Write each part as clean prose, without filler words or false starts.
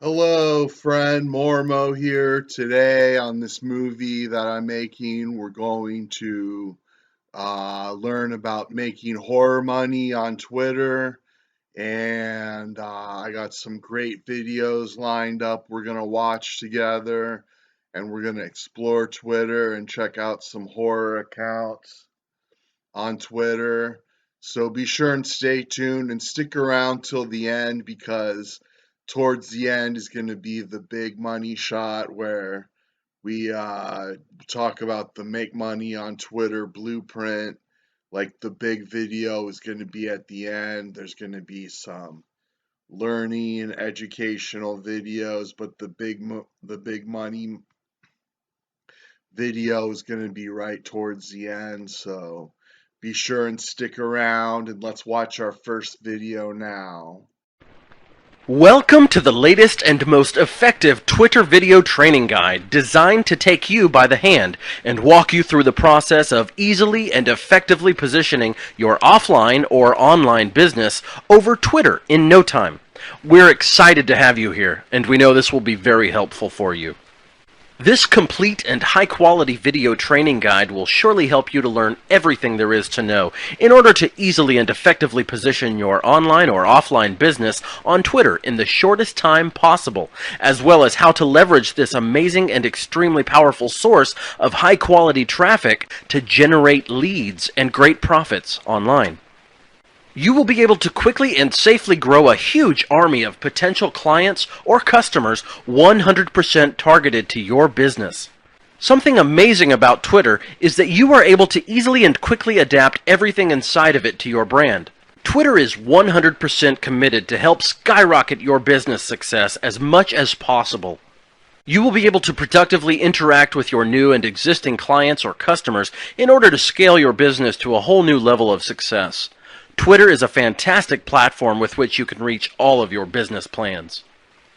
Hello, friend. Mormo here. Today, on this movie that I'm making, we're going to learn about making horror money on Twitter. And I got some great videos lined up we're going to watch together. And we're going to explore Twitter and check out some horror accounts on Twitter. So be sure and stay tuned and stick around till the end, because towards the end is going to be the big money shot where we talk about the make money on Twitter blueprint. Like, the big video is going to be at the end. There's going to be some learning and educational videos, but the big money video is going to be right towards the end. So be sure and stick around, and let's watch our first video now. Welcome to the latest and most effective Twitter video training guide, designed to take you by the hand and walk you through the process of easily and effectively positioning your offline or online business over Twitter in no time. We're excited to have you here, and we know this will be very helpful for you. This complete and high-quality video training guide will surely help you to learn everything there is to know in order to easily and effectively position your online or offline business on Twitter in the shortest time possible, as well as how to leverage this amazing and extremely powerful source of high-quality traffic to generate leads and great profits online. You will be able to quickly and safely grow a huge army of potential clients or customers 100% targeted to your business. Something amazing about Twitter is that you are able to easily and quickly adapt everything inside of it to your brand. Twitter is 100% committed to help skyrocket your business success as much as possible. You will be able to productively interact with your new and existing clients or customers in order to scale your business to a whole new level of success. Twitter is a fantastic platform with which you can reach all of your business plans.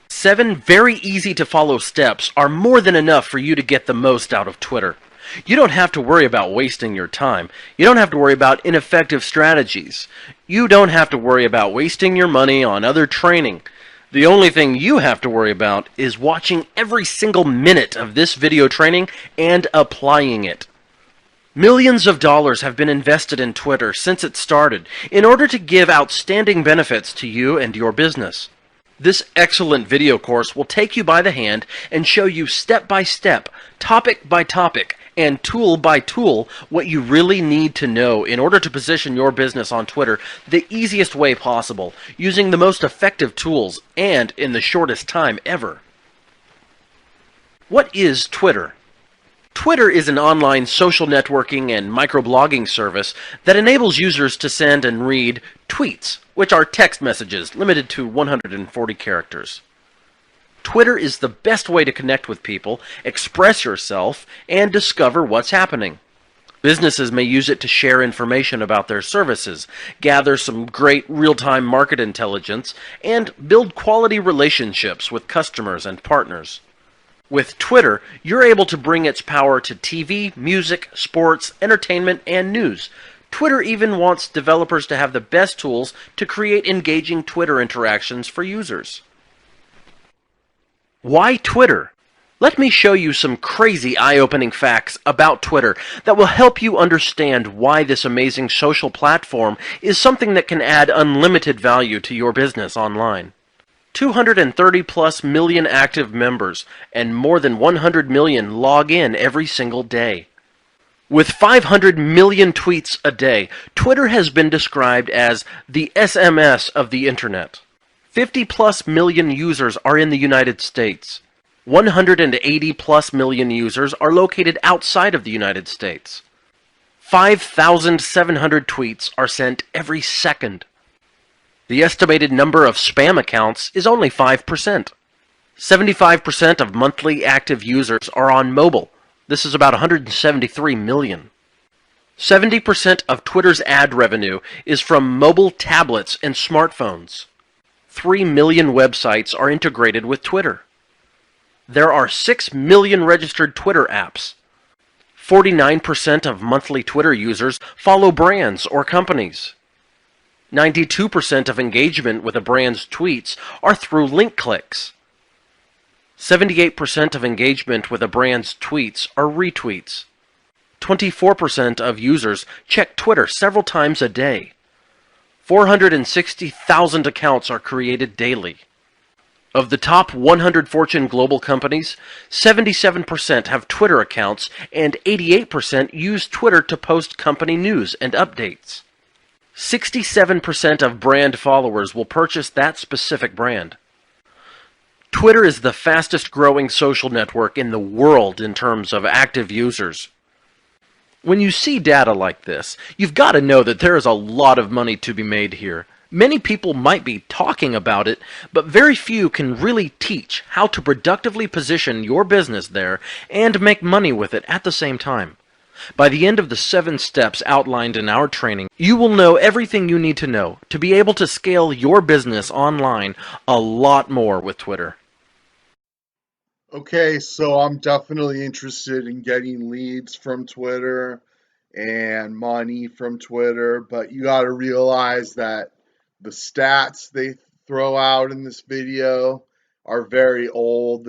7 very easy to follow steps are more than enough for you to get the most out of Twitter. You don't have to worry about wasting your time. You don't have to worry about ineffective strategies. You don't have to worry about wasting your money on other training. The only thing you have to worry about is watching every single minute of this video training and applying it. Millions of dollars have been invested in Twitter since it started in order to give outstanding benefits to you and your business. This excellent video course will take you by the hand and show you step by step, topic by topic, and tool by tool what you really need to know in order to position your business on Twitter the easiest way possible, using the most effective tools and in the shortest time ever. What is Twitter? Twitter is an online social networking and microblogging service that enables users to send and read tweets, which are text messages limited to 140 characters. Twitter is the best way to connect with people, express yourself, and discover what's happening. Businesses may use it to share information about their services, gather some great real-time market intelligence, and build quality relationships with customers and partners. With Twitter, you're able to bring its power to TV, music, sports, entertainment, and news. Twitter even wants developers to have the best tools to create engaging Twitter interactions for users. Why Twitter? Let me show you some crazy eye-opening facts about Twitter that will help you understand why this amazing social platform is something that can add unlimited value to your business online. 230 plus million active members, and more than 100 million log in every single day. With 500 million tweets a day, Twitter has been described as the SMS of the internet. 50 plus million users are in the United States. 180 plus million users are located outside of the United States. 5,700 tweets are sent every second. The estimated number of spam accounts is only 5%. 75% of monthly active users are on mobile. This is about 173 million. 70% of Twitter's ad revenue is from mobile tablets and smartphones. 3 million websites are integrated with Twitter. There are 6 million registered Twitter apps. 49% of monthly Twitter users follow brands or companies. 92% of engagement with a brand's tweets are through link clicks. 78% of engagement with a brand's tweets are retweets. 24% of users check Twitter several times a day. 460,000 accounts are created daily. Of the top 100 Fortune global companies, 77% have Twitter accounts and 88% use Twitter to post company news and updates. 67% of brand followers will purchase that specific brand. Twitter is the fastest growing social network in the world in terms of active users. When you see data like this, you've got to know that there is a lot of money to be made here. Many people might be talking about it, but very few can really teach how to productively position your business there and make money with it at the same time. By the end of the 7 steps outlined in our training, you will know everything you need to know to be able to scale your business online a lot more with Twitter. Okay, so I'm definitely interested in getting leads from Twitter and money from Twitter, but you got to realize that the stats they throw out in this video are very old.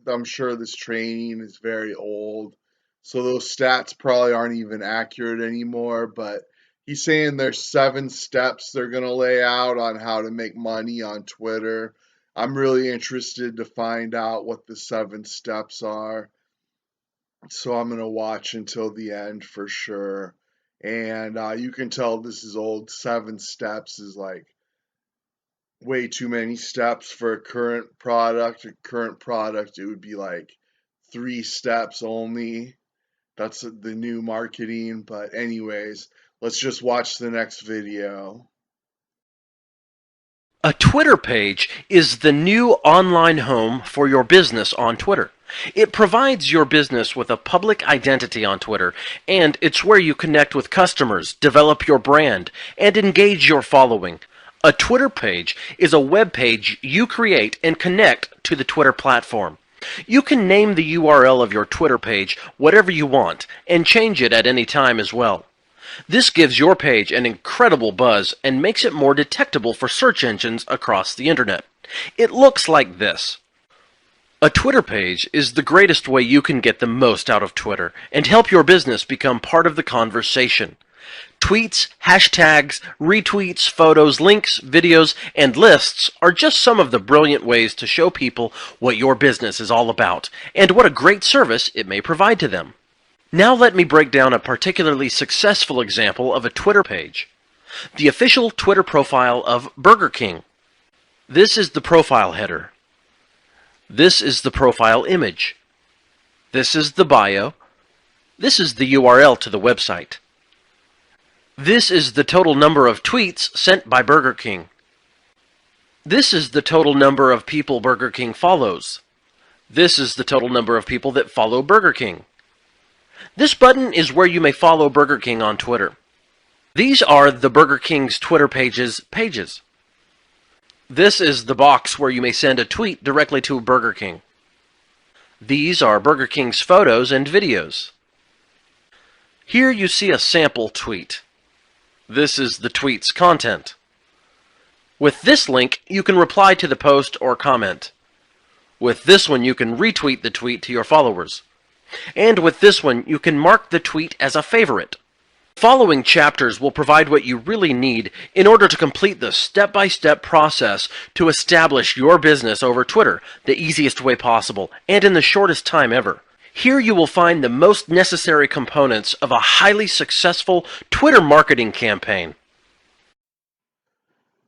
I'm sure this training is very old. So those stats probably aren't even accurate anymore, but he's saying there's 7 steps they're going to lay out on how to make money on Twitter. I'm really interested to find out what the 7 steps are. So I'm going to watch until the end for sure. And you can tell this is old. 7 steps is like way too many steps for a current product. A current product, it would be like 3 steps only. That's the new marketing. But, anyways, let's just watch the next video. A Twitter page is the new online home for your business on Twitter. It provides your business with a public identity on Twitter, and it's where you connect with customers, develop your brand, and engage your following. A Twitter page is a web page you create and connect to the Twitter platform. You can name the URL of your Twitter page whatever you want, and change it at any time as well. This gives your page an incredible buzz and makes it more detectable for search engines across the internet. It looks like this. A Twitter page is the greatest way you can get the most out of Twitter and help your business become part of the conversation. Tweets, hashtags, retweets, photos, links, videos, and lists are just some of the brilliant ways to show people what your business is all about and what a great service it may provide to them. Now let me break down a particularly successful example of a Twitter page. The official Twitter profile of Burger King. This is the profile header. This is the profile image. This is the bio. This is the URL to the website. This is the total number of tweets sent by Burger King. This is the total number of people Burger King follows. This is the total number of people that follow Burger King. This button is where you may follow Burger King on Twitter. These are the Burger King's Twitter pages. This is the box where you may send a tweet directly to Burger King. These are Burger King's photos and videos. Here you see a sample tweet. This is the tweet's content. With this link, you can reply to the post or comment. With this one, you can retweet the tweet to your followers. And with this one, you can mark the tweet as a favorite. The following chapters will provide what you really need in order to complete the step-by-step process to establish your business over Twitter the easiest way possible and in the shortest time ever. Here you will find the most necessary components of a highly successful Twitter marketing campaign.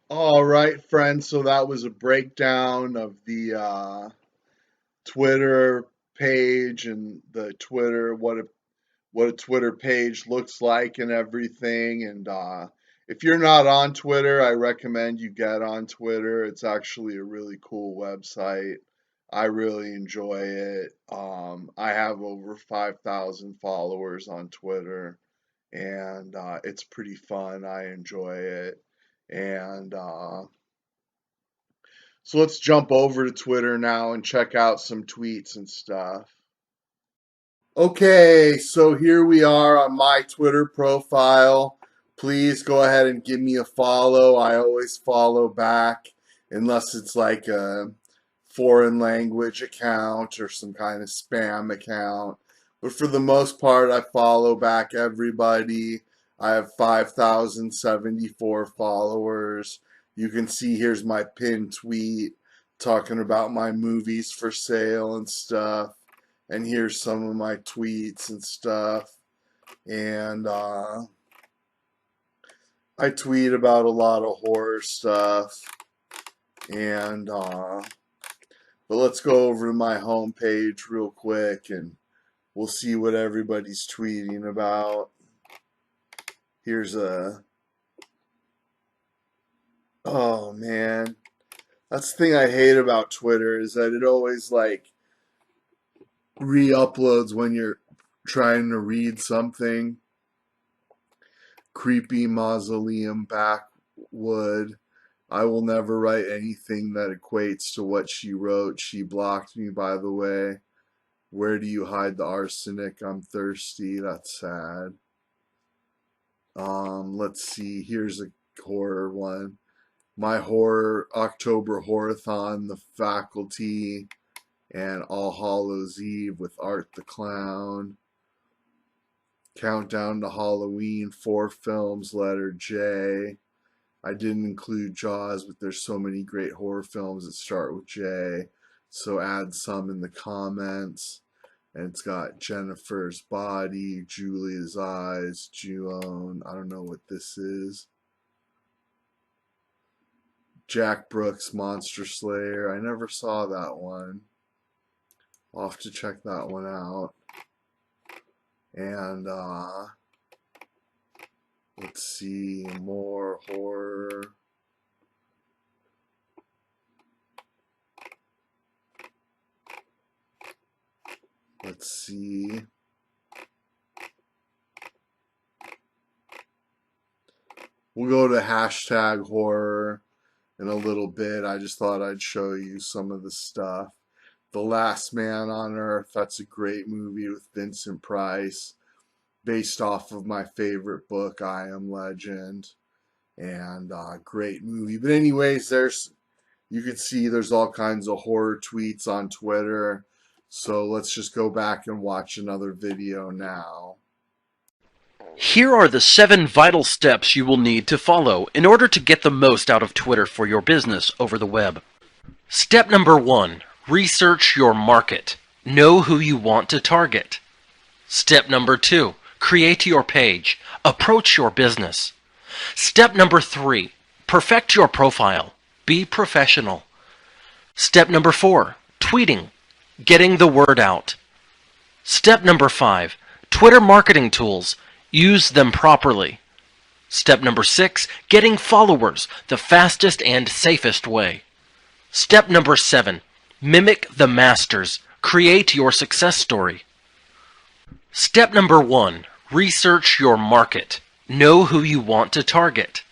All right, friends, so that was a breakdown of the Twitter page and the Twitter, what a Twitter page looks like and everything. And if you're not on Twitter, I recommend you get on Twitter. It's actually a really cool website. I really enjoy it. I have over 5,000 followers on Twitter, and it's pretty fun. I enjoy it. And so let's jump over to Twitter now and check out some tweets and stuff. Okay, so here we are on my Twitter profile. Please go ahead and give me a follow. I always follow back unless it's like a foreign language account or some kind of spam account. But for the most part, I follow back everybody. I have 5,074 followers. You can see here's my pinned tweet talking about my movies for sale and stuff. And here's some of my tweets and stuff. And I tweet about a lot of horror stuff. And but let's go over to my homepage real quick and we'll see what everybody's tweeting about. Here's oh man, that's the thing I hate about Twitter, is that it always like re-uploads when you're trying to read something. Creepy mausoleum backwood. I will never write anything that equates to what she wrote. She blocked me, by the way. Where do you hide the arsenic? I'm thirsty. That's sad. Let's see. Here's a horror one. My horror October Horrorthon, The Faculty, and All Hallows Eve with Art the Clown. Countdown to Halloween, 4 films, letter J. I didn't include Jaws, but there's so many great horror films that start with J. So add some in the comments. And it's got Jennifer's Body, Julia's Eyes, Ju-On. I don't know what this is. Jack Brooks, Monster Slayer. I never saw that one. I'll have to check that one out. And let's see, more horror. Let's see. We'll go to hashtag horror in a little bit. I just thought I'd show you some of the stuff. The Last Man on Earth, that's a great movie with Vincent Price, based off of my favorite book, I Am Legend, and great movie. But anyways, you can see there's all kinds of horror tweets on Twitter, so let's just go back and watch another video now. Here are the 7 vital steps you will need to follow in order to get the most out of Twitter for your business over the web. Step number 1. Research your market. Know who you want to target. Step number 2. Create your page. Approach your business. Step number 3. Perfect your profile. Be professional. Step number 4. Tweeting. Getting the word out. Step number 5. Twitter marketing tools. Use them properly. Step number 6. Getting followers. The fastest and safest way. Step number 7. Mimic the masters. Create your success story. Step number 1. Research your market. Know who you want to target.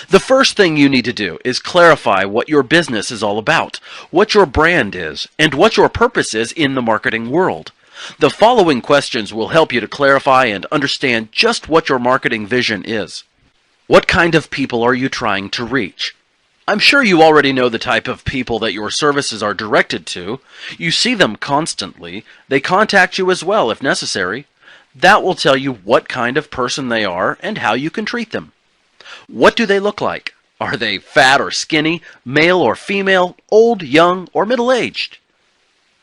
The first thing you need to do is clarify what your business is all about, what your brand is, and what your purpose is in the marketing world. The following questions will help you to clarify and understand just what your marketing vision is. What kind of people are you trying to reach? I'm sure you already know the type of people that your services are directed to. You see them constantly. They contact you as well if necessary. That will tell you what kind of person they are and how you can treat them. What do they look like? Are they fat or skinny, male or female, old, young, or middle-aged?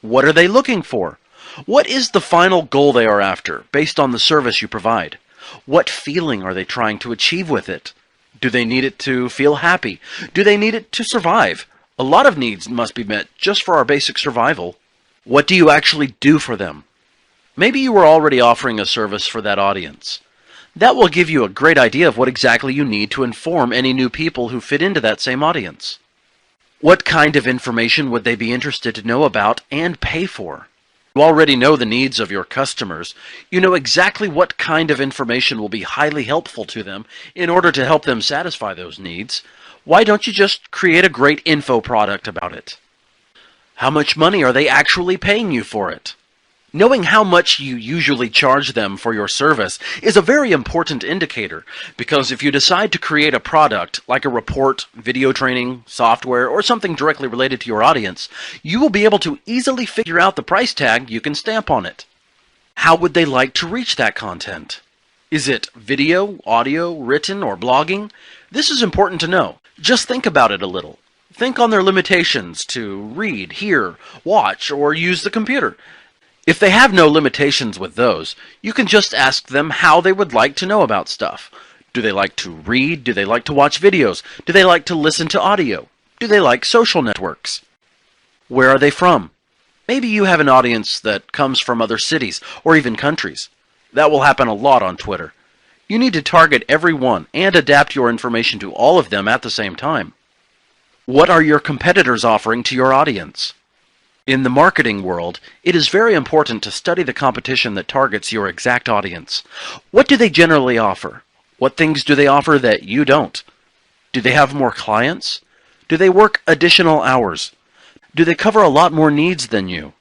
What are they looking for? What is the final goal they are after, based on the service you provide? What feeling are they trying to achieve with it? Do they need it to feel happy? Do they need it to survive? A lot of needs must be met just for our basic survival. What do you actually do for them? Maybe you are already offering a service for that audience. That will give you a great idea of what exactly you need to inform any new people who fit into that same audience. What kind of information would they be interested to know about and pay for? You already know the needs of your customers. You know exactly what kind of information will be highly helpful to them in order to help them satisfy those needs. Why don't you just create a great info product about it? How much money are they actually paying you for it? Knowing how much you usually charge them for your service is a very important indicator, because if you decide to create a product like a report, video training, software, or something directly related to your audience, you will be able to easily figure out the price tag you can stamp on it. How would they like to reach that content? Is it video, audio, written, or blogging? This is important to know. Just think about it a little. Think on their limitations to read, hear, watch, or use the computer. If they have no limitations with those, you can just ask them how they would like to know about stuff. Do they like to read? Do they like to watch videos? Do they like to listen to audio? Do they like social networks? Where are they from? Maybe you have an audience that comes from other cities or even countries. That will happen a lot on Twitter. You need to target everyone and adapt your information to all of them at the same time. What are your competitors offering to your audience? In the marketing world, it is very important to study the competition that targets your exact audience. What do they generally offer? What things do they offer that you don't? Do they have more clients? Do they work additional hours? Do they cover a lot more needs than you?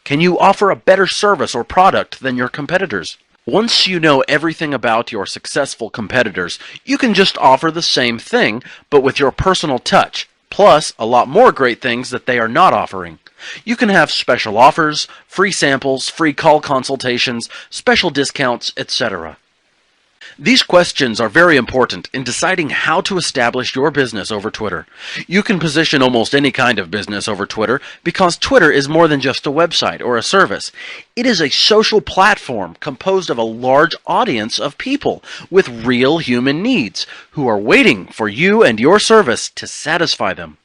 Can you offer a better service or product than your competitors? Once you know everything about your successful competitors, you can just offer the same thing, but with your personal touch, plus a lot more great things that they are not offering. You can have special offers, free samples, free call consultations, special discounts, etc. These questions are very important in deciding how to establish your business over Twitter. You can position almost any kind of business over Twitter because Twitter is more than just a website or a service. It is a social platform composed of a large audience of people with real human needs who are waiting for you and your service to satisfy them.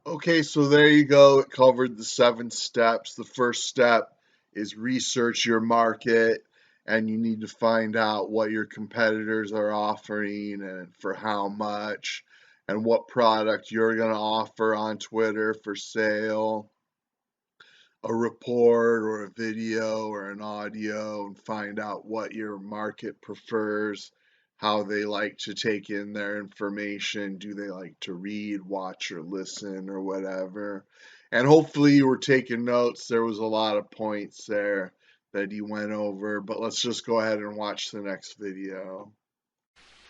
Okay, so there you go. It covered the 7 steps. The first step is research your market, and you need to find out what your competitors are offering and for how much, and what product you're going to offer on Twitter for sale, a report or a video or an audio, and find out what your market prefers, how they like to take in their information. Do they like to read, watch, or listen, or whatever? And hopefully you were taking notes. There was a lot of points there that he went over, but let's just go ahead and watch the next video.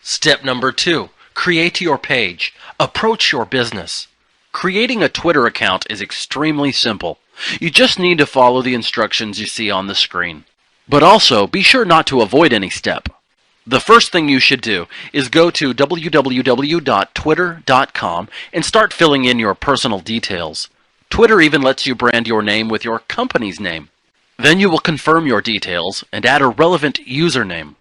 Step number 2. Create your page. Approach your business. Creating a Twitter account is extremely simple. You just need to follow the instructions you see on the screen. But also, be sure not to avoid any step. The first thing you should do is go to www.twitter.com and start filling in your personal details. Twitter even lets you brand your name with your company's name. Then you will confirm your details and add a relevant username.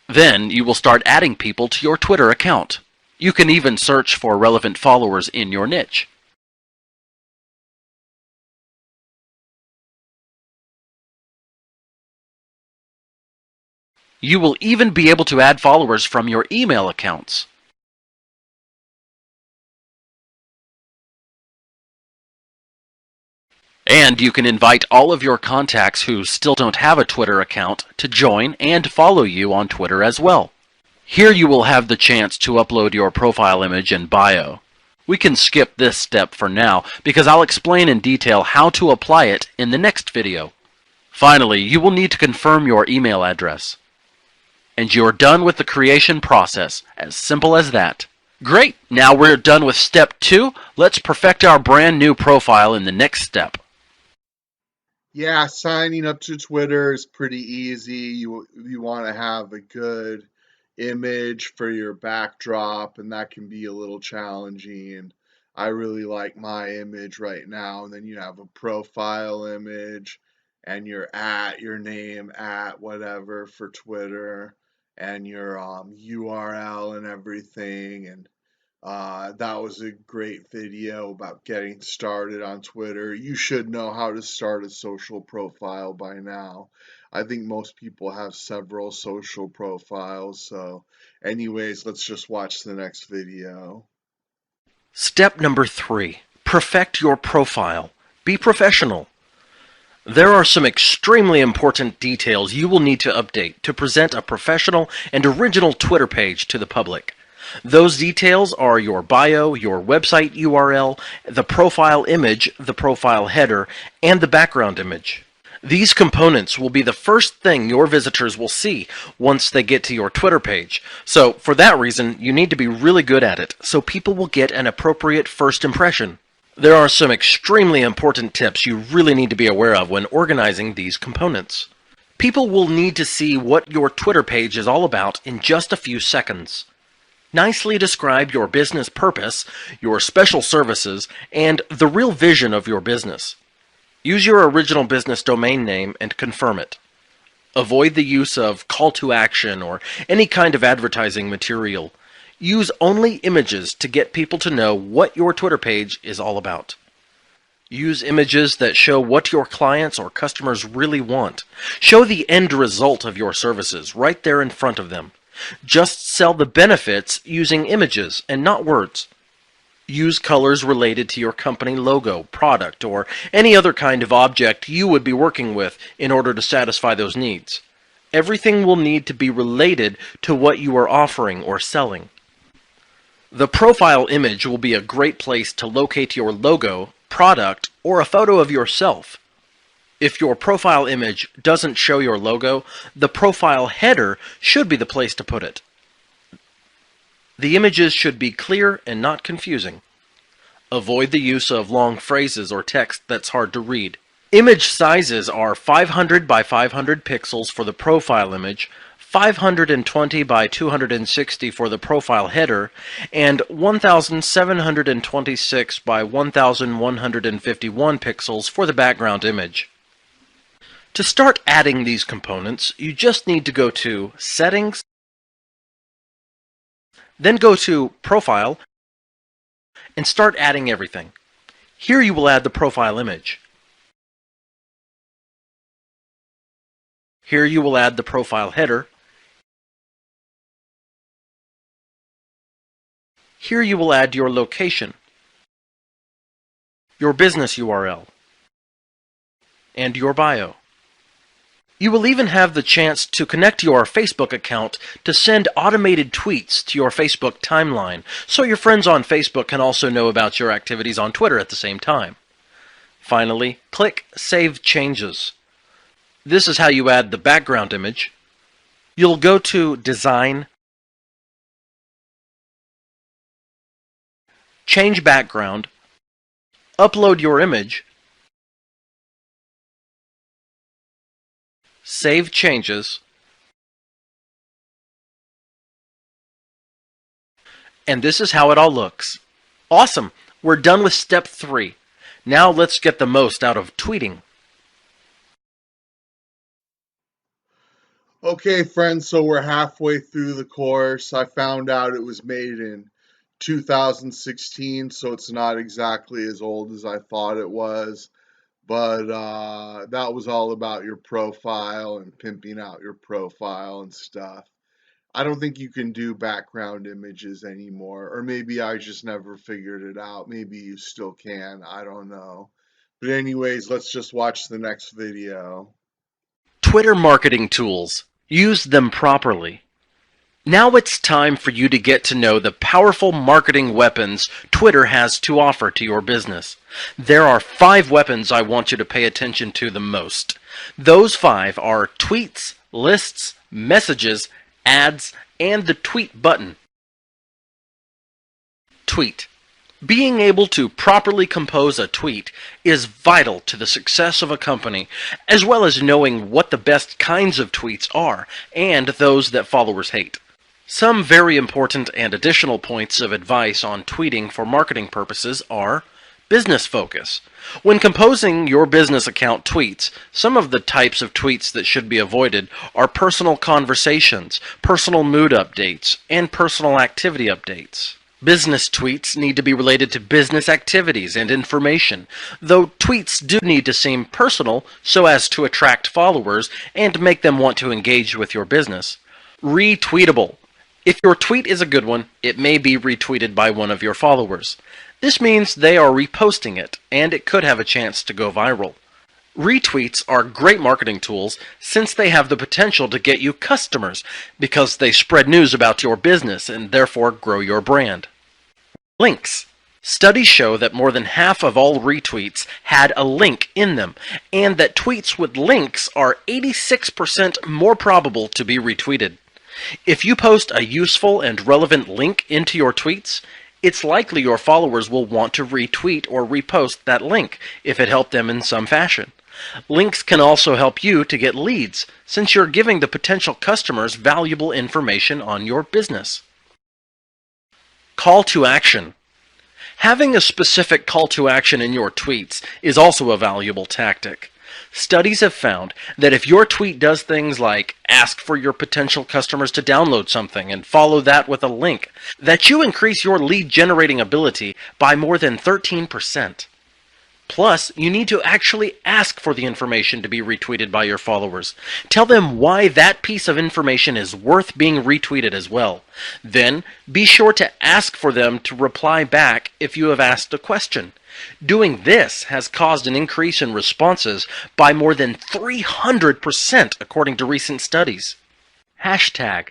Then you will start adding people to your Twitter account. You can even search for relevant followers in your niche. You will even be able to add followers from your email accounts. And you can invite all of your contacts who still don't have a Twitter account to join and follow you on Twitter as well. Here you will have the chance to upload your profile image and bio. We can skip this step for now because I'll explain in detail how to apply it in the next video. Finally, you will need to confirm your email address. And you're done with the creation process, as simple as that. Great! Now we're done with step 2. Let's perfect our brand new profile in the next step. Yeah, signing up to Twitter is pretty easy. You want to have a good image for your backdrop, and that can be a little challenging. I really like my image right now. And then you have a profile image, and your name at whatever for Twitter, and your URL and everything. And that was a great video about getting started on Twitter. You should know how to start a social profile by now. I think most people have several social profiles. So anyways, let's just watch the next video. Step number 3. Perfect your profile. Be professional. There are some extremely important details you will need to update to present a professional and original Twitter page to the public. Those details are your bio, your website URL, the profile image, the profile header, and the background image. These components will be the first thing your visitors will see once they get to your Twitter page. So, for that reason, you need to be really good at it so people will get an appropriate first impression. There are some extremely important tips you really need to be aware of when organizing these components. People will need to see what your Twitter page is all about in just a few seconds. Nicely describe your business purpose, your special services, and the real vision of your business. Use your original business domain name and confirm it. Avoid the use of call to action or any kind of advertising material. Use only images to get people to know what your Twitter page is all about. Use images that show what your clients or customers really want. Show the end result of your services right there in front of them. Just sell the benefits using images and not words. Use colors related to your company logo, product, or any other kind of object you would be working with in order to satisfy those needs. Everything will need to be related to what you are offering or selling. The profile image will be a great place to locate your logo, product, or a photo of yourself. If your profile image doesn't show your logo, the profile header should be the place to put it. The images should be clear and not confusing. Avoid the use of long phrases or text that's hard to read. Image sizes are 500 by 500 pixels for the profile image, 520 by 260 for the profile header, and 1726 by 1151 pixels for the background image. To start adding these components, you just need to go to Settings, then go to Profile, and start adding everything. Here you will add the profile image. Here you will add the profile header. Here you will add your location, your business URL, and your bio. You will even have the chance to connect your Facebook account to send automated tweets to your Facebook timeline, so your friends on Facebook can also know about your activities on Twitter at the same time. Finally, click Save Changes. This is how you add the background image. You'll go to Design, Change Background, upload your image, Save Changes, and this is how it all looks. Awesome! We're done with step 3. Now let's get the most out of tweeting. Okay, friends, so we're halfway through the course. I found out it was made in 2016, so it's not exactly as old as I thought it was. But that was all about your profile and pimping out your profile and stuff. I don't think you can do background images anymore, or maybe I just never figured it out. Maybe you still can, I don't know. But anyways, let's just watch the next video. Twitter marketing tools. Use them properly. Now it's time for you to get to know the powerful marketing weapons Twitter has to offer to your business. There are 5 weapons I want you to pay attention to the most. Those 5 are tweets, lists, messages, ads, and the tweet button. Tweet. Being able to properly compose a tweet is vital to the success of a company, as well as knowing what the best kinds of tweets are and those that followers hate. Some very important and additional points of advice on tweeting for marketing purposes are business focus. When composing your business account tweets, some of the types of tweets that should be avoided are personal conversations, personal mood updates, and personal activity updates. Business tweets need to be related to business activities and information, though tweets do need to seem personal so as to attract followers and make them want to engage with your business. Retweetable. If your tweet is a good one, it may be retweeted by one of your followers. This means they are reposting it, and it could have a chance to go viral. Retweets are great marketing tools since they have the potential to get you customers because they spread news about your business and therefore grow your brand. Links. Studies show that more than half of all retweets had a link in them, and that tweets with links are 86% more probable to be retweeted. If you post a useful and relevant link into your tweets, it's likely your followers will want to retweet or repost that link if it helped them in some fashion. Links can also help you to get leads, since you're giving the potential customers valuable information on your business. Call to action. Having a specific call to action in your tweets is also a valuable tactic. Studies have found that if your tweet does things like ask for your potential customers to download something and follow that with a link, that you increase your lead generating ability by more than 13%. Plus, you need to actually ask for the information to be retweeted by your followers. Tell them why that piece of information is worth being retweeted as well. Then, be sure to ask for them to reply back if you have asked a question. Doing this has caused an increase in responses by more than 300% according to recent studies. Hashtag.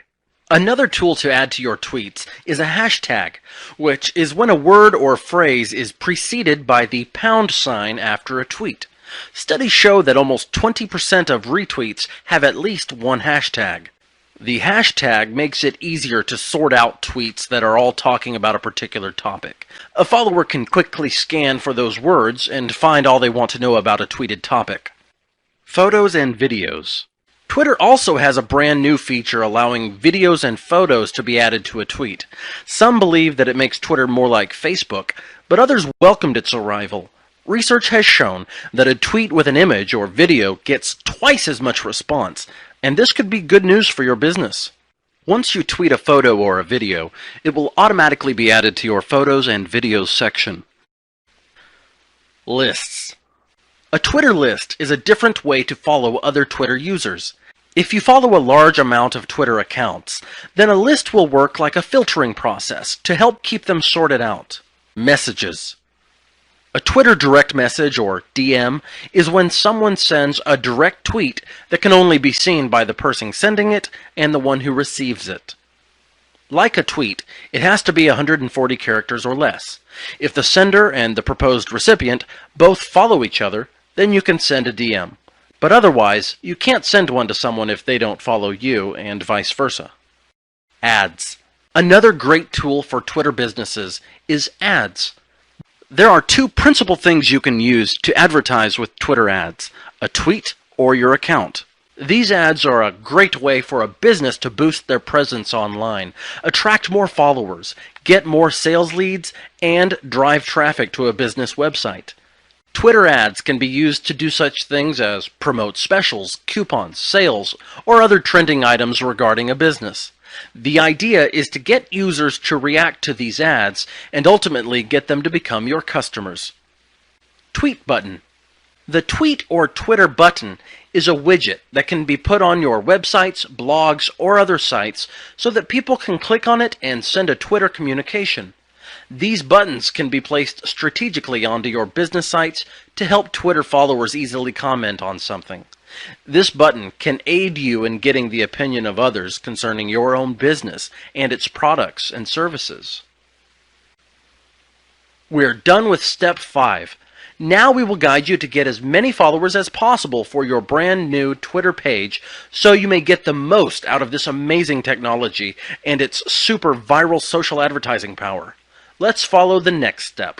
Another tool to add to your tweets is a hashtag, which is when a word or phrase is preceded by the pound sign after a tweet. Studies show that almost 20% of retweets have at least one hashtag. The hashtag makes it easier to sort out tweets that are all talking about a particular topic. A follower can quickly scan for those words and find all they want to know about a tweeted topic. Photos and videos. Twitter also has a brand new feature allowing videos and photos to be added to a tweet. Some believe that it makes Twitter more like Facebook, but others welcomed its arrival. Research has shown that a tweet with an image or video gets twice as much response, and this could be good news for your business. Once you tweet a photo or a video, it will automatically be added to your Photos and Videos section. Lists. A Twitter list is a different way to follow other Twitter users. If you follow a large amount of Twitter accounts, then a list will work like a filtering process to help keep them sorted out. Messages. A Twitter direct message, or DM, is when someone sends a direct tweet that can only be seen by the person sending it and the one who receives it. Like a tweet, it has to be 140 characters or less. If the sender and the proposed recipient both follow each other, then you can send a DM. But otherwise, you can't send one to someone if they don't follow you, and vice versa. Ads. Another great tool for Twitter businesses is ads. There are two principal things you can use to advertise with Twitter ads: a tweet or your account. These ads are a great way for a business to boost their presence online, attract more followers, get more sales leads, and drive traffic to a business website. Twitter ads can be used to do such things as promote specials, coupons, sales, or other trending items regarding a business. The idea is to get users to react to these ads and ultimately get them to become your customers. Tweet button. The tweet or Twitter button is a widget that can be put on your websites, blogs, or other sites so that people can click on it and send a Twitter communication. These buttons can be placed strategically onto your business sites to help Twitter followers easily comment on something. This button can aid you in getting the opinion of others concerning your own business and its products and services. We're done with step 5. Now we will guide you to get as many followers as possible for your brand new Twitter page so you may get the most out of this amazing technology and its super viral social advertising power. Let's follow the next step.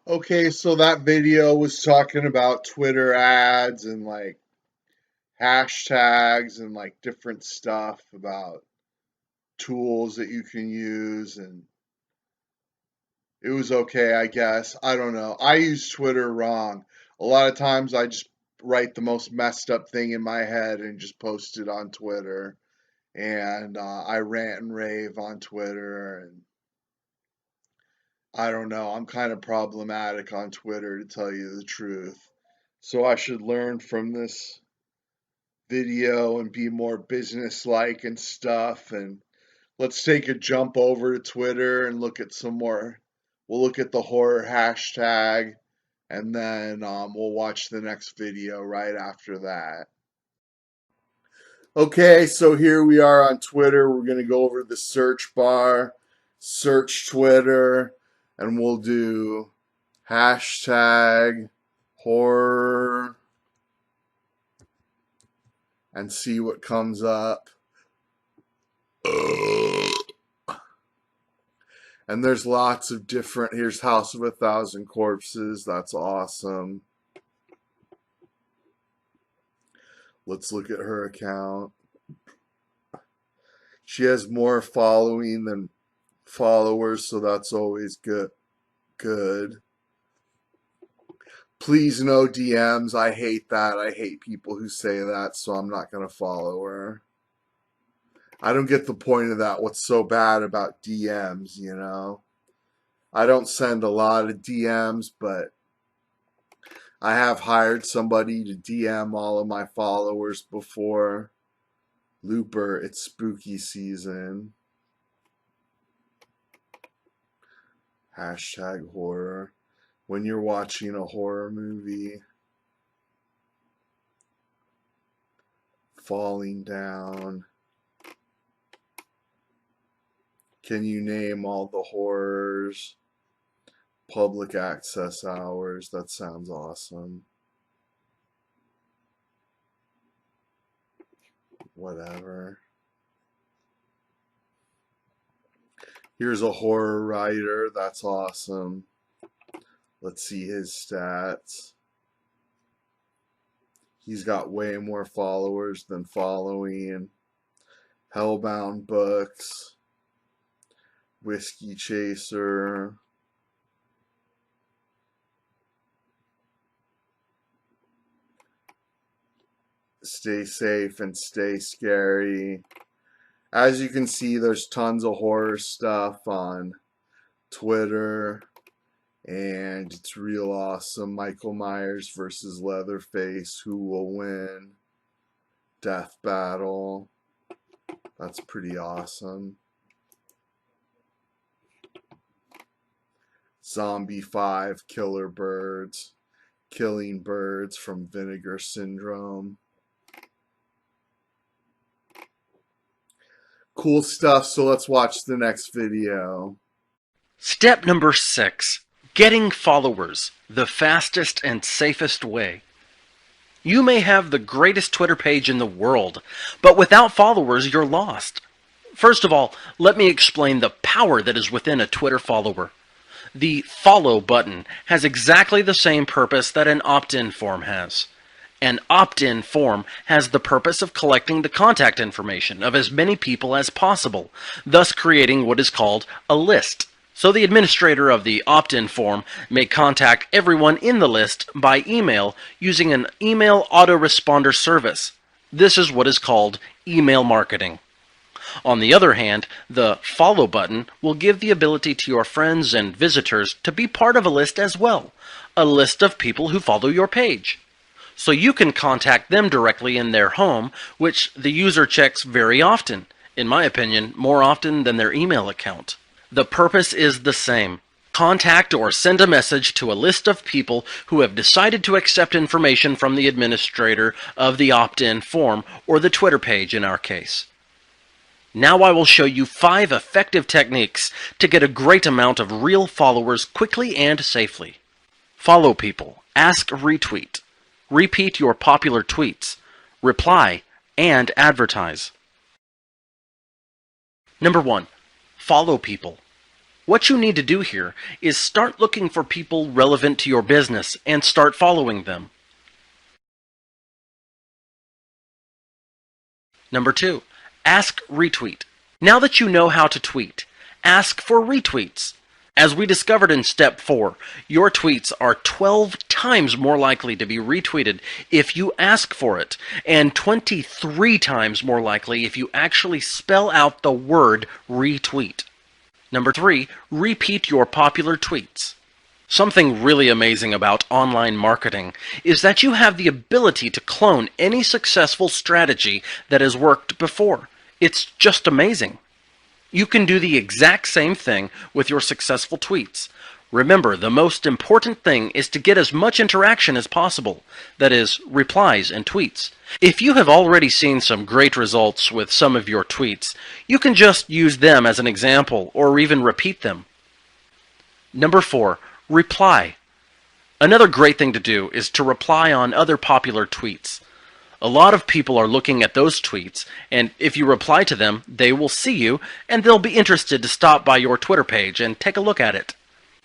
Okay, so that video was talking about Twitter ads and like hashtags and like different stuff about tools that you can use, and it was okay, I guess. I don't know. I use Twitter wrong. A lot of times I just write the most messed up thing in my head and just post it on Twitter. And I rant and rave on Twitter. And I don't know. I'm kind of problematic on Twitter, to tell you the truth. So I should learn from this video and be more business-like and stuff. And let's take a jump over to Twitter and look at some more. We'll look at the horror hashtag and then we'll watch the next video right after that. Okay, so here we are on Twitter. We're going to go over the search bar, search Twitter, and we'll do hashtag horror and see what comes up. And there's lots of different, here's House of a Thousand Corpses. That's awesome. Let's look at her account. She has more following than followers, so that's always good. Please no DMs. I hate that. I hate people who say that, so I'm not going to follow her. I don't get the point of that. What's so bad about DMs, you know? I don't send a lot of DMs, but I have hired somebody to DM all of my followers before. Looper, it's spooky season. Hashtag horror. When you're watching a horror movie. Falling down. Can you name all the horrors? Public access hours. That sounds awesome. Whatever. Here's a horror writer. That's awesome. Let's see his stats. He's got way more followers than following. Hellbound Books. Whiskey Chaser. Stay safe and stay scary. As you can see, there's tons of horror stuff on Twitter, and it's real awesome. Michael Myers versus Leatherface. Who will win? Death battle. That's pretty awesome. Zombie 5, Killer Birds. Killing Birds from Vinegar Syndrome. Cool stuff, so let's watch the next video. Step number 6. Getting followers, the fastest and safest way. You may have the greatest Twitter page in the world, but without followers, you're lost. First of all, let me explain the power that is within a Twitter follower. The follow button has exactly the same purpose that an opt-in form has. An opt-in form has the purpose of collecting the contact information of as many people as possible, thus creating what is called a list. So the administrator of the opt-in form may contact everyone in the list by email using an email autoresponder service. This is what is called email marketing. On the other hand, the follow button will give the ability to your friends and visitors to be part of a list as well, a list of people who follow your page. So you can contact them directly in their home, which the user checks very often, in my opinion, more often than their email account. The purpose is the same. Contact or send a message to a list of people who have decided to accept information from the administrator of the opt-in form, or the Twitter page in our case. Now I will show you 5 effective techniques to get a great amount of real followers quickly and safely. Follow people, ask retweet, repeat your popular tweets, reply, and advertise. Number 1. Follow people. What you need to do here is start looking for people relevant to your business and start following them. Number 2. Ask retweet. Now that you know how to tweet, ask for retweets. As we discovered in step 4, your tweets are 12 times more likely to be retweeted if you ask for it, and 23 times more likely if you actually spell out the word retweet. Number 3, repeat your popular tweets. Something really amazing about online marketing is that you have the ability to clone any successful strategy that has worked before. It's just amazing. You can do the exact same thing with your successful tweets. Remember, the most important thing is to get as much interaction as possible, that is, replies and tweets. If you have already seen some great results with some of your tweets, you can just use them as an example or even repeat them. Number 4, reply. Another great thing to do is to reply on other popular tweets. A lot of people are looking at those tweets, and if you reply to them, they will see you, and they'll be interested to stop by your Twitter page and take a look at it.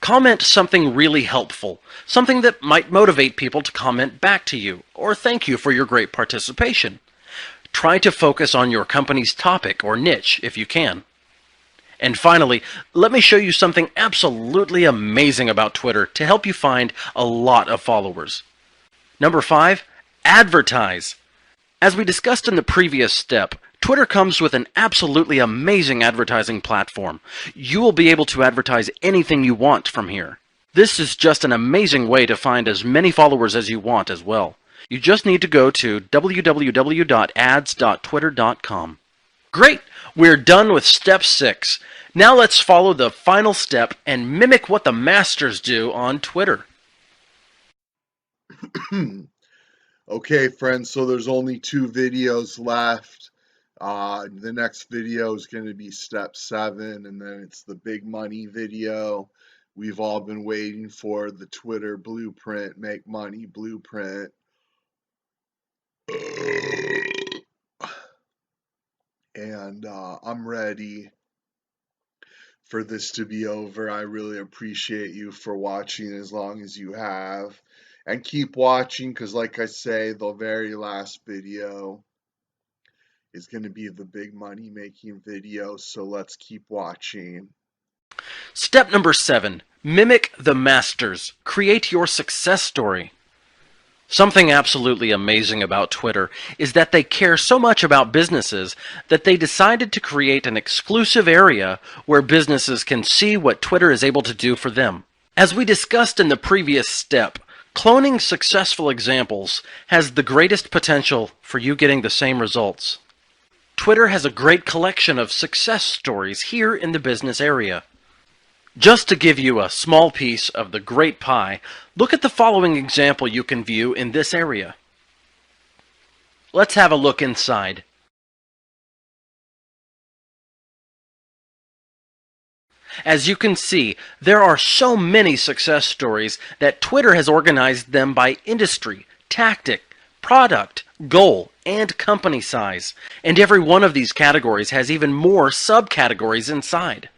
Comment something really helpful, something that might motivate people to comment back to you, or thank you for your great participation. Try to focus on your company's topic or niche if you can. And finally, let me show you something absolutely amazing about Twitter to help you find a lot of followers. Number 5, advertise. As we discussed in the previous step, Twitter comes with an absolutely amazing advertising platform. You will be able to advertise anything you want from here. This is just an amazing way to find as many followers as you want as well. You just need to go to www.ads.twitter.com. Great! We're done with step 6. Now let's follow the final step and mimic what the masters do on Twitter. Okay, friends, so there's only 2 videos left. The next video is going to be step 7, and then it's the big money video. We've all been waiting for the Twitter blueprint, make money blueprint. And I'm ready for this to be over. I really appreciate you for watching as long as you have. And keep watching, because like I say, the very last video is going to be the big money making video, so let's keep watching. Step number 7, mimic the masters. Create your success story. Something absolutely amazing about Twitter is that they care so much about businesses that they decided to create an exclusive area where businesses can see what Twitter is able to do for them. As we discussed in the previous step, cloning successful examples has the greatest potential for you getting the same results. Twitter has a great collection of success stories here in the business area. Just to give you a small piece of the great pie, look at the following example you can view in this area. Let's have a look inside. As you can see, there are so many success stories that Twitter has organized them by industry, tactic, product, goal, and company size. And every one of these categories has even more subcategories inside.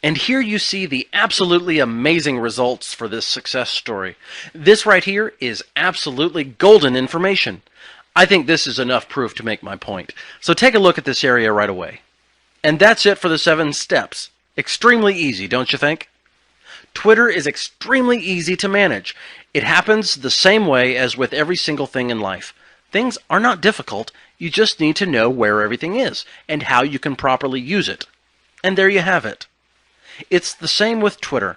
And here you see the absolutely amazing results for this success story. This right here is absolutely golden information. I think this is enough proof to make my point. So take a look at this area right away. And that's it for the 7 steps. Extremely easy, don't you think? Twitter is extremely easy to manage. It happens the same way as with every single thing in life. Things are not difficult. You just need to know where everything is and how you can properly use it. And there you have it. It's the same with Twitter.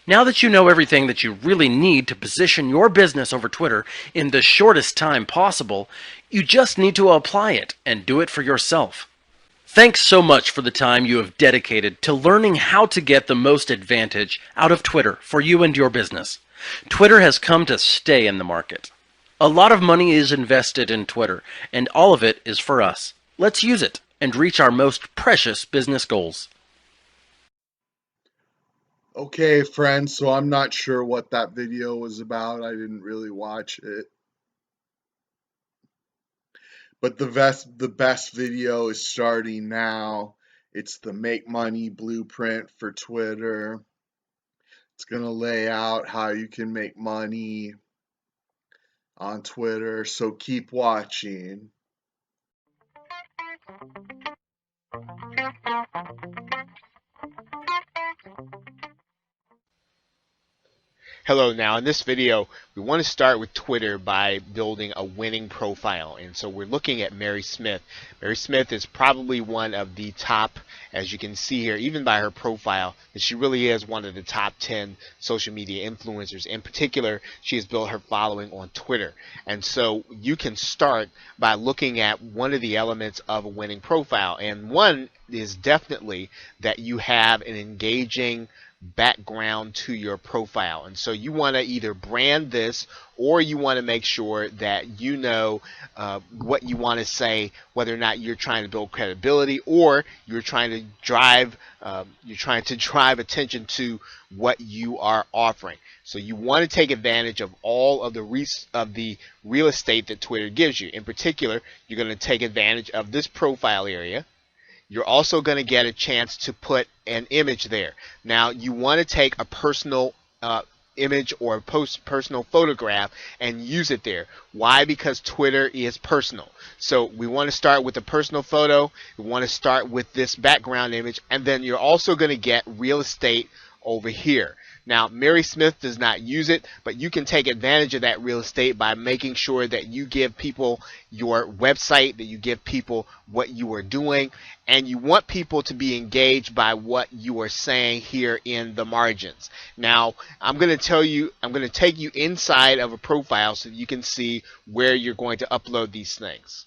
Now that you know everything that you really need to position your business over Twitter in the shortest time possible, you just need to apply it and do it for yourself. Thanks so much for the time you have dedicated to learning how to get the most advantage out of Twitter for you and your business. Twitter has come to stay in the market. A lot of money is invested in Twitter, and all of it is for us. Let's use it and reach our most precious business goals. Okay, friends, so I'm not sure what that video was about. I didn't really watch it. But the best video is starting now. It's the Make Money Blueprint for Twitter. It's going to lay out how you can make money on Twitter, so keep watching. Hello, now in this video we want to start with Twitter by building a winning profile, and so we're looking at Mary Smith. Mary Smith is probably one of the top, as you can see here, even by her profile, that she really is one of the top 10 social media influencers. In particular, she has built her following on Twitter, and so you can start by looking at one of the elements of a winning profile, and one is definitely that you have an engaging background to your profile. And so you want to either brand this, or you want to make sure that you know what you want to say, whether or not you're trying to build credibility, or you're trying to drive attention to what you are offering. So you want to take advantage of all of the real estate that Twitter gives you. In particular, you're going to take advantage of this profile area. You're also going to get a chance to put an image there. Now, you want to take a personal image or a personal photograph and use it there. Why? Because Twitter is personal. So we want to start with a personal photo. We want to start with this background image, and then you're also going to get real estate over here. Now, Mary Smith does not use it, but you can take advantage of that real estate by making sure that you give people your website, that you give people what you are doing, and you want people to be engaged by what you are saying here in the margins. Now, I'm going to take you inside of a profile so that you can see where you're going to upload these things.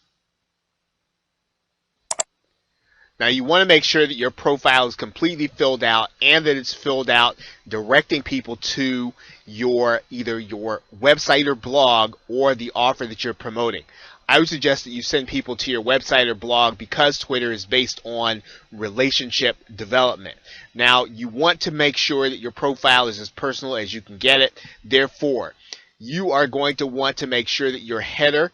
Now, you want to make sure that your profile is completely filled out and that it's filled out directing people to either your website or blog or the offer that you're promoting. I would suggest that you send people to your website or blog because Twitter is based on relationship development. Now, you want to make sure that your profile is as personal as you can get it. Therefore, you are going to want to make sure that your header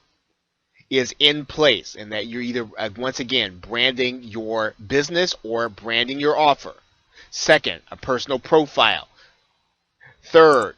is in place and that you're either, once again, branding your business or branding your offer. Second, a personal profile. Third,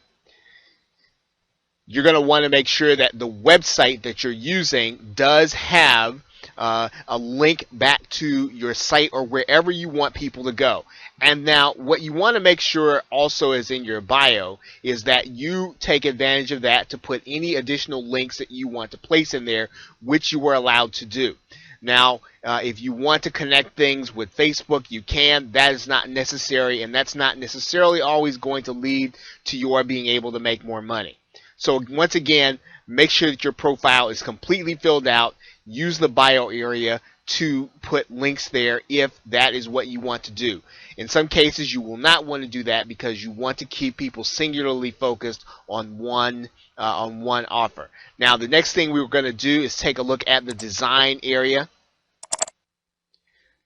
you're going to want to make sure that the website that you're using does have a link back to your site or wherever you want people to go. And now what you want to make sure also is in your bio is that you take advantage of that to put any additional links that you want to place in there, which you were allowed to do. Now, if you want to connect things with Facebook, you can. That is not necessary, and that's not necessarily always going to lead to your being able to make more money. So once again, make sure that your profile is completely filled out. Use the bio area to put links there if that is what you want to do. In some cases, you will not want to do that because you want to keep people singularly focused on one offer. Now, the next thing we're going to do is take a look at the design area.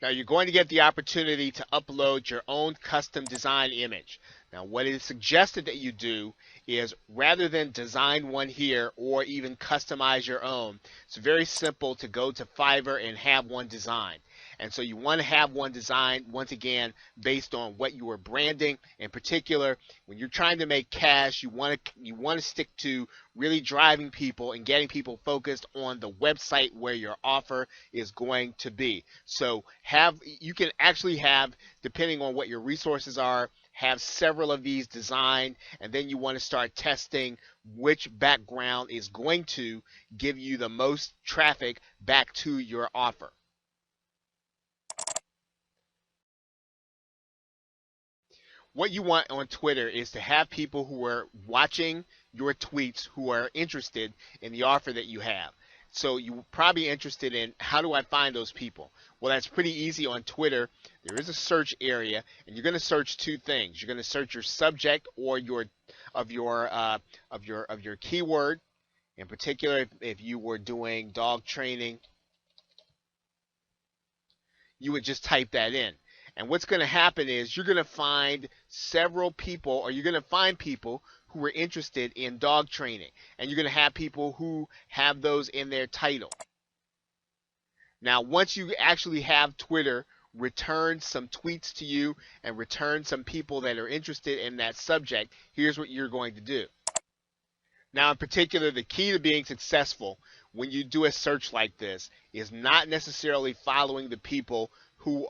Now, you're going to get the opportunity to upload your own custom design image. Now, what is suggested that you do is, rather than design one here or even customize your own, it's very simple to go to Fiverr and have one designed. And so you want to have one designed, once again, based on what you are branding. In particular, when you're trying to make cash, you want to stick to really driving people and getting people focused on the website where your offer is going to be. So you can actually have, depending on what your resources are, have several of these designed, and then you want to start testing which background is going to give you the most traffic back to your offer. What you want on Twitter is to have people who are watching your tweets who are interested in the offer that you have. So you're probably interested in, how do I find those people? Well, that's pretty easy on Twitter. There is a search area, and you're going to search two things. You're going to search your subject or your keyword. In particular, if you were doing dog training, you would just type that in. And what's going to happen is you're going to find several people, or you're going to find people who are interested in dog training. And you're going to have people who have those in their title. Now, once you actually have Twitter return some tweets to you and return some people that are interested in that subject, here's what you're going to do. Now, in particular, the key to being successful when you do a search like this is not necessarily following the people who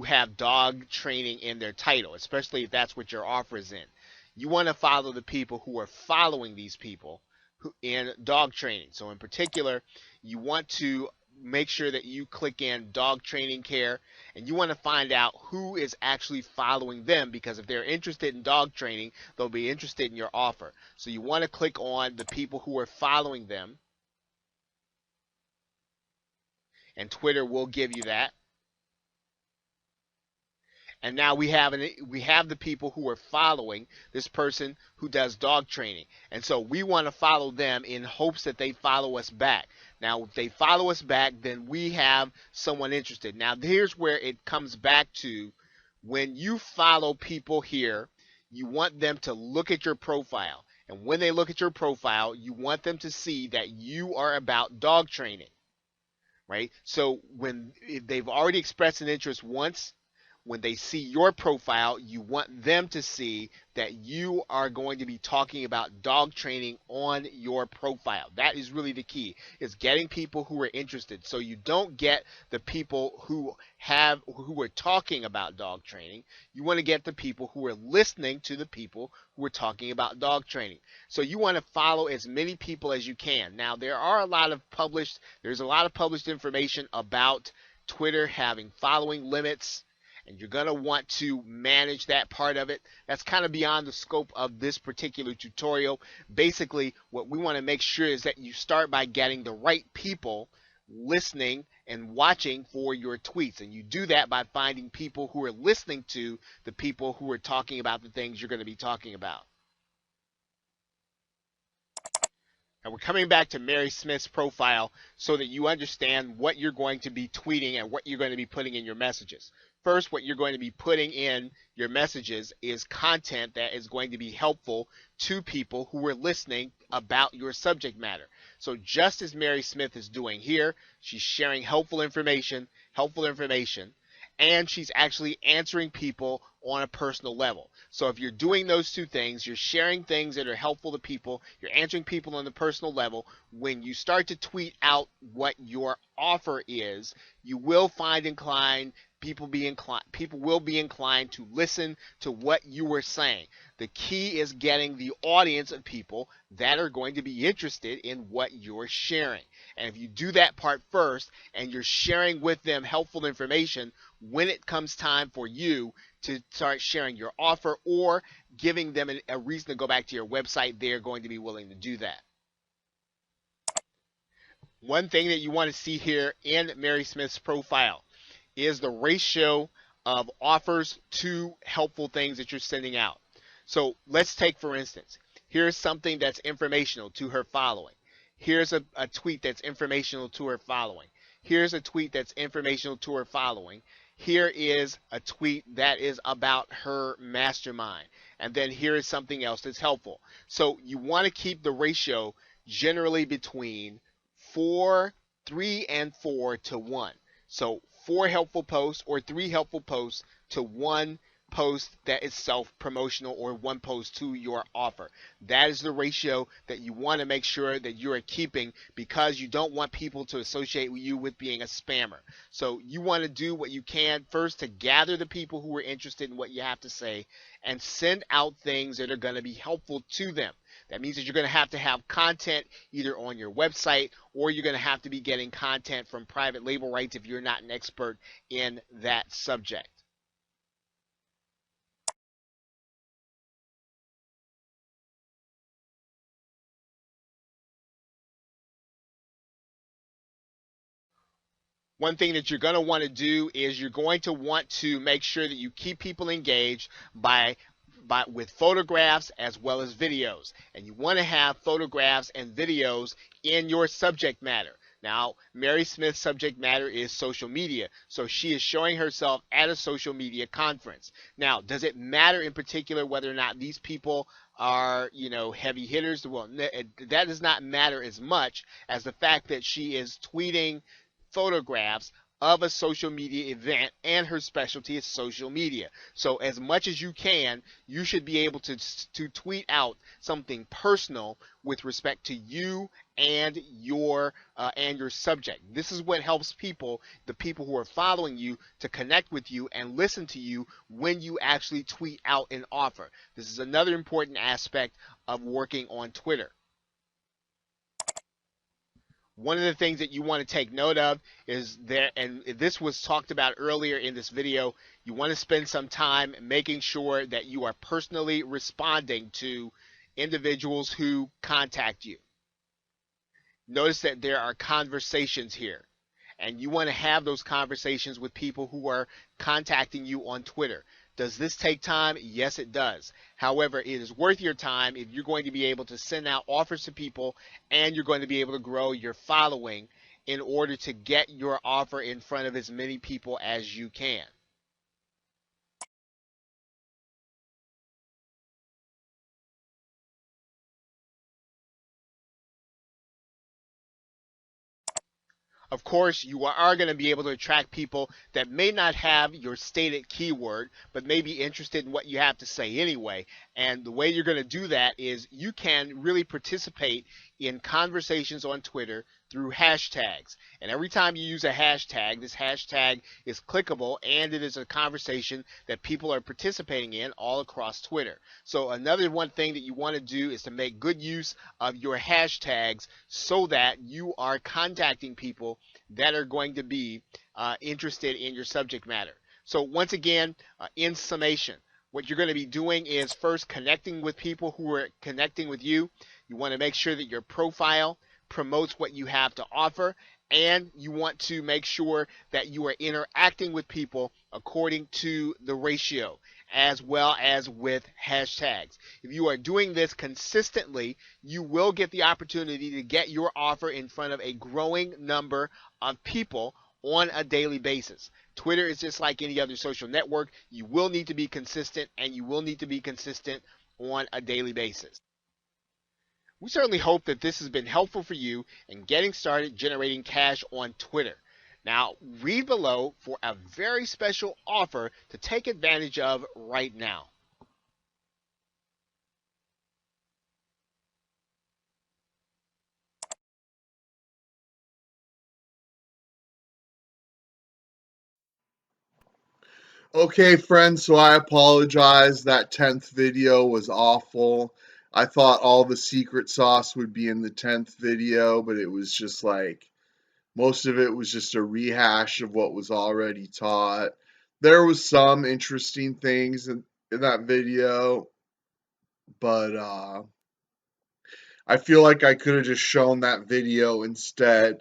have dog training in their title, especially if that's what your offer is in. You want to follow the people who are following these people in dog training. So in particular, you want to make sure that you click in dog training care, and you want to find out who is actually following them, because if they're interested in dog training, they'll be interested in your offer. So you want to click on the people who are following them, and Twitter will give you that. And now we have the people who are following this person who does dog training, and so we want to follow them in hopes that they follow us back. Now, if they follow us back, then we have someone interested. Now, here's where it comes back to: when you follow people here, you want them to look at your profile, and when they look at your profile, you want them to see that you are about dog training, right? So when they've already expressed an interest once, when they see your profile, you want them to see that you are going to be talking about dog training on your profile. That is really the key, is getting people who are interested. So you don't get the people who are talking about dog training. You want to get the people who are listening to the people who are talking about dog training. So you want to follow as many people as you can. Now, there's a lot of published information about Twitter having following limits, and you're going to want to manage that part of it. That's kind of beyond the scope of this particular tutorial. Basically, what we want to make sure is that you start by getting the right people listening and watching for your tweets. And you do that by finding people who are listening to the people who are talking about the things you're going to be talking about. And we're coming back to Mary Smith's profile so that you understand what you're going to be tweeting and what you're going to be putting in your messages. First, what you're going to be putting in your messages is content that is going to be helpful to people who are listening about your subject matter. So just as Mary Smith is doing here, she's sharing helpful information, and she's actually answering people on a personal level. So if you're doing those two things, you're sharing things that are helpful to people, you're answering people on the personal level, when you start to tweet out what your offer is, you will find people will be inclined to listen to what you were saying. The key is getting the audience of people that are going to be interested in what you're sharing. And if you do that part first and you're sharing with them helpful information, when it comes time for you to start sharing your offer or giving them a reason to go back to your website, they're going to be willing to do that. One thing that you want to see here in Mary Smith's profile is the ratio of offers to helpful things that you're sending out. So let's take, for instance, here's something that's informational to her following. Here's a tweet that's informational to her following. Here's a tweet that's informational to her following. Here is a tweet that is about her mastermind. And then here is something else that's helpful. So you want to keep the ratio generally between 3 and 4 to 1. So 4 helpful posts or 3 helpful posts to 1 post that is self-promotional or 1 post to your offer. That is the ratio that you want to make sure that you are keeping, because you don't want people to associate you with being a spammer. So you want to do what you can first to gather the people who are interested in what you have to say and send out things that are going to be helpful to them. That means that you're going to have content either on your website, or you're going to have to be getting content from private label rights if you're not an expert in that subject. One thing that you're going to want to do is you're going to want to make sure that you keep people engaged with photographs as well as videos. And you want to have photographs and videos in your subject matter. Now, Mary Smith's subject matter is social media, so she is showing herself at a social media conference. Now, does it matter in particular whether or not these people are, heavy hitters? Well, that does not matter as much as the fact that she is tweeting photographs of a social media event, and her specialty is social media. So as much as you can, you should be able to tweet out something personal with respect to you and your subject. This is what helps the people who are following you, to connect with you and listen to you when you actually tweet out an offer. This is another important aspect of working on Twitter. One of the things that you want to take note of is and this was talked about earlier in this video, you want to spend some time making sure that you are personally responding to individuals who contact you. Notice that there are conversations here. and you want to have those conversations with people who are contacting you on Twitter. Does this take time? Yes, it does. However, it is worth your time if you're going to be able to send out offers to people and you're going to be able to grow your following in order to get your offer in front of as many people as you can. Of course, you are going to be able to attract people that may not have your stated keyword, but may be interested in what you have to say anyway. And the way you're going to do that is you can really participate in conversations on Twitter through hashtags. And every time you use a hashtag, this hashtag is clickable and it is a conversation that people are participating in all across Twitter. So another one thing that you want to do is to make good use of your hashtags so that you are contacting people that are going to be interested in your subject matter. So once again, in summation, what you're going to be doing is first connecting with people who are connecting with you. You want to make sure that your profile promotes what you have to offer, and you want to make sure that you are interacting with people according to the ratio as well as with hashtags. If you are doing this consistently, you will get the opportunity to get your offer in front of a growing number of people on a daily basis. Twitter is just like any other social network. You will need to be consistent, and you will need to be consistent on a daily basis. We certainly hope that this has been helpful for you in getting started generating cash on Twitter. Now, read below for a very special offer to take advantage of right now. Okay, friends, so I apologize. That 10th video was awful. I thought all the secret sauce would be in the 10th video, but it was just like most of it was just a rehash of what was already taught. There was some interesting things in that video, but I feel like I could have just shown that video instead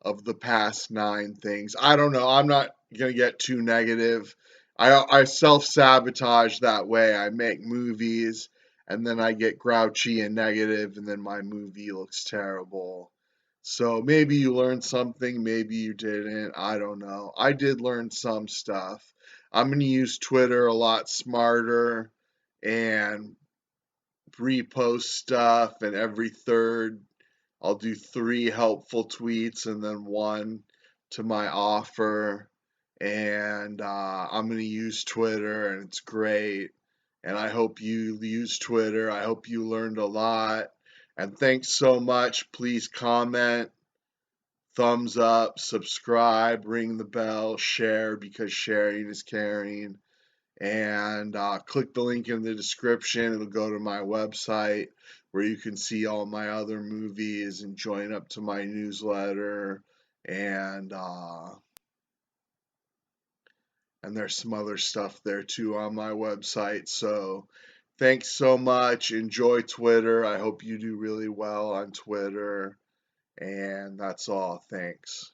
of the past 9 things. I don't know. I'm not gonna get too negative. I self sabotage that way. I make movies and then I get grouchy and negative, and then my movie looks terrible. So maybe you learned something, maybe you didn't. I don't know. I did learn some stuff. I'm gonna use Twitter a lot smarter and repost stuff, and every third I'll do 3 helpful tweets and then one to my offer. And I'm going to use Twitter, and it's great. And I hope you use Twitter. I hope you learned a lot. And thanks so much. Please comment, thumbs up, subscribe, ring the bell, share, because sharing is caring. And click the link in the description. It'll go to my website where you can see all my other movies and join up to my newsletter. And there's some other stuff there too on my website. So thanks so much. Enjoy Twitter. I hope you do really well on Twitter. And that's all. Thanks.